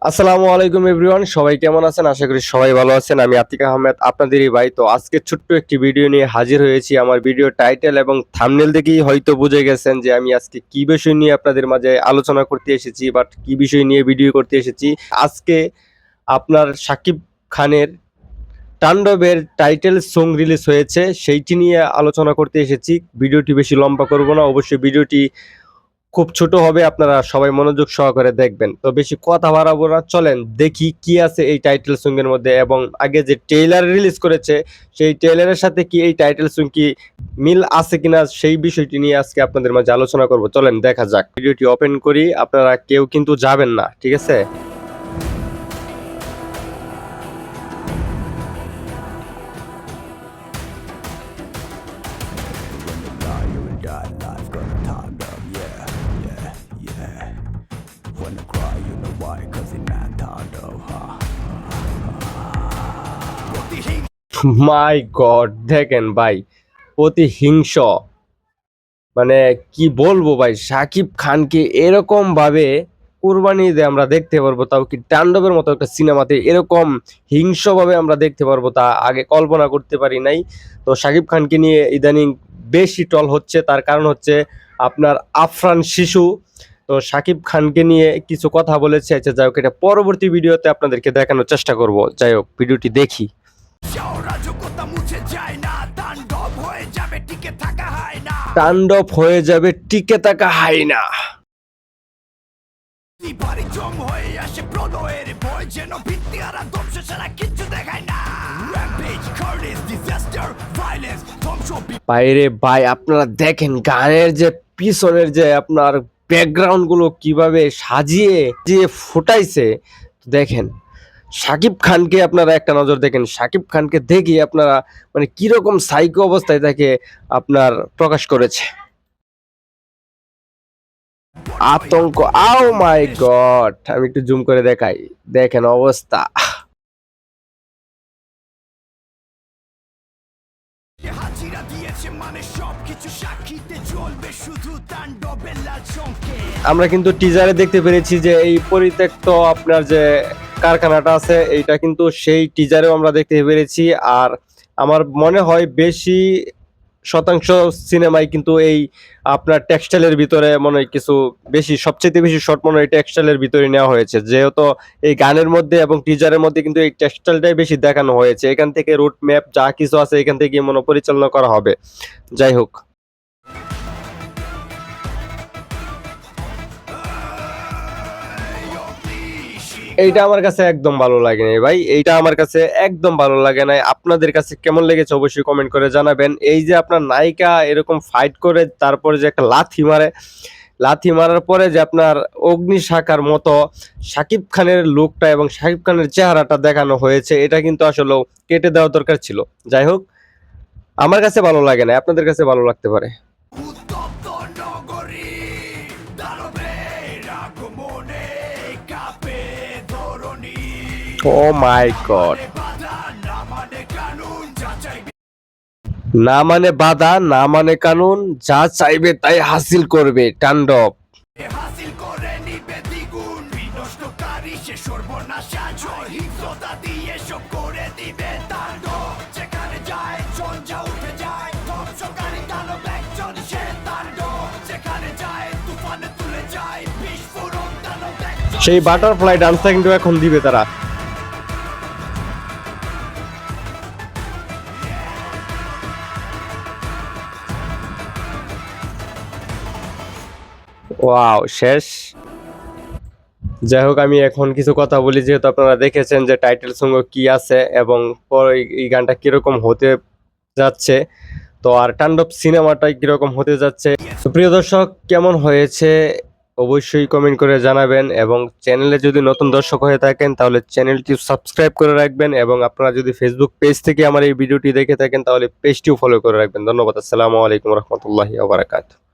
আসসালামু আলাইকুম এভরিওয়ান, সবাই কেমন আছেন? আশা করি সবাই ভালো আছেন। আমি আতিক আহমেদ, আপনাদেরই ভাই। তো আজকে ছোট্ট একটি ভিডিও নিয়ে হাজির হয়েছি। আমার ভিডিও টাইটেল এবং থাম্বনেল দেখেই হয়তো বুঝে গেছেন যে আমি আজকে কি বিষয় নিয়ে আপনাদের মাঝে আলোচনা করতে এসেছি, বাট কি বিষয় নিয়ে ভিডিও করতে এসেছি। আজকে আপনার শাকিব খানের তাণ্ডবের টাইটেল সং রিলিজ হয়েছে, সেইটি নিয়ে আলোচনা করতে এসেছি। ভিডিওটি বেশি লম্বা করব না, অবশ্যই ভিডিওটি খুব ছোট হবে, আপনারা সবাই মনোযোগ সহকারে দেখবেন। তো বেশি কথা বাড়াবো না, চলেন দেখি কি আছে এই টাইটেল সং এর মধ্যে, এবং আগে যে ট্রেইলার রিলিজ করেছে সেই ট্রেইলারের সাথে কি এই টাইটেল সং কি মিল আছে কিনা সেই বিষয়টি নিয়ে আজকে আপনাদের মাঝে আলোচনা করব। চলেন দেখা যাক। ভিডিওটি ওপেন করি, আপনারা কেউ কিন্তু যাবেন না, ঠিক আছে? মাই গড, দেখেন ভাই, প্রতিহিংস, মানে কি বলবো ভাই, শাকিব খানকে এরকম ভাবে কুরবানি দিয়ে আমরা দেখতে পারবো, তাও কি তাণ্ডবের মতো একটা সিনেমাতে এরকম হিংস্রভাবে আমরা দেখতে পারবো, তা আগে কল্পনা করতে পারি নাই। তো শাকিব খানকে নিয়ে ইদানিং বেশি টল হচ্ছে, তার কারণ হচ্ছে আপনার আফরান শিশু। তো শাকিব খানকে নিয়ে কিছু কথা বলেছে, আচ্ছা যাই হোক, এটা পরবর্তী ভিডিওতে আপনাদেরকে দেখানোর চেষ্টা করব। যাই হোক, ভিডিওটি দেখি। তাণ্ডব হয়ে যাবে, টিকে থাকা হয় না। বাইরে ভাই, আপনারা দেখেন গানের যে পিছনের যে আপনার ব্যাকগ্রাউন্ড গুলো কিভাবে সাজিয়ে যে ফুটাইছে। দেখেন শাকিব খানকে, আপনারা একটা নজর দেখেন, শাকিব খানকে দেখি আপনারা মানে কিরকম সাইকো অবস্থায় তাকে আপনার প্রকাশ করেছে। আতঙ্ক, আও মাই গড, আমি একটু জুম করে দেখাই, দেখেন অবস্থা। আমরা কিন্তু টিজারে দেখতে পেরেছি যে এই পরিত্যক্ত আপনার যে কারখানাটা আছে, এইটা কিন্তু সেই টিজারেও আমরা দেখতে পেরেছি। আর আমার মনে হয় বেশি শতাংশ সিনেমায় কিন্তু এই আপনার টেক্সটাইলের ভিতরে মনে হয় কিছু বেশি, সবচেয়ে বেশি শর্ট মনে হয় টেক্সটাইলের ভিতরে নেওয়া হয়েছে, যেহেতু এই গানের মধ্যে এবং টিজারের মধ্যে কিন্তু এই টেক্সটাইলটাই বেশি দেখানো হয়েছে। এখান থেকে রুট ম্যাপ যা কিছু আছে এখান থেকে মনে পরিচালনা করা হবে। যাই হোক, এইটা আমার কাছে একদম ভালো লাগে নাই ভাই, এইটা আমার কাছে একদম ভালো লাগে নাই। আপনাদের কাছে কেমন লেগেছে অবশ্যই কমেন্ট করে জানাবেন। এই যে আপনার নায়িকা এরকম ফাইট করে তারপরে যে একটা লাথি মারে, লাথি মারার পরে যে আপনার অগ্নি শাখার মতো শাকিব খানের লুকটা এবং শাকিব খানের চেহারাটা দেখানো হয়েছে, এটা কিন্তু আসলে কেটে দেওয়া দরকার ছিল। যাই হোক, আমার কাছে ভালো লাগে না, আপনাদের কাছে ভালো লাগতে পারে। ও মাই গড, না মানে বাধা, না মানে কানুন, যা চাইবে তাই হাসিল করবে তাণ্ডব। সেই বাটারফ্লাই ডান্সটা কিন্তু এখন দিবে তারা। ওয়াও, শেষ। যাই হোক, আমি এখন কিছু কথা বলি, যেহেতু আপনারা দেখেছেন যে টাইটেল সঙ্গ কি আছে এবং পরে এই গানটা কিরকম হতে যাচ্ছে, তো আর তাণ্ডব সিনেমাটাই কিরকম হতে যাচ্ছে। তো প্রিয় দর্শক, কেমন হয়েছে অবশ্যই কমেন্ট করে জানাবেন, এবং চ্যানেলে যদি নতুন দর্শক হয়ে থাকেন তাহলে চ্যানেলটি সাবস্ক্রাইব করে রাখবেন, এবং আপনারা যদি ফেসবুক পেজ থেকে আমার এই ভিডিওটি দেখে থাকেন তাহলে পেজটিও ফলো করে রাখবেন। ধন্যবাদ। আসসালামু আলাইকুম রহমতুল্লাহি ওয়া বারাকাতুহু।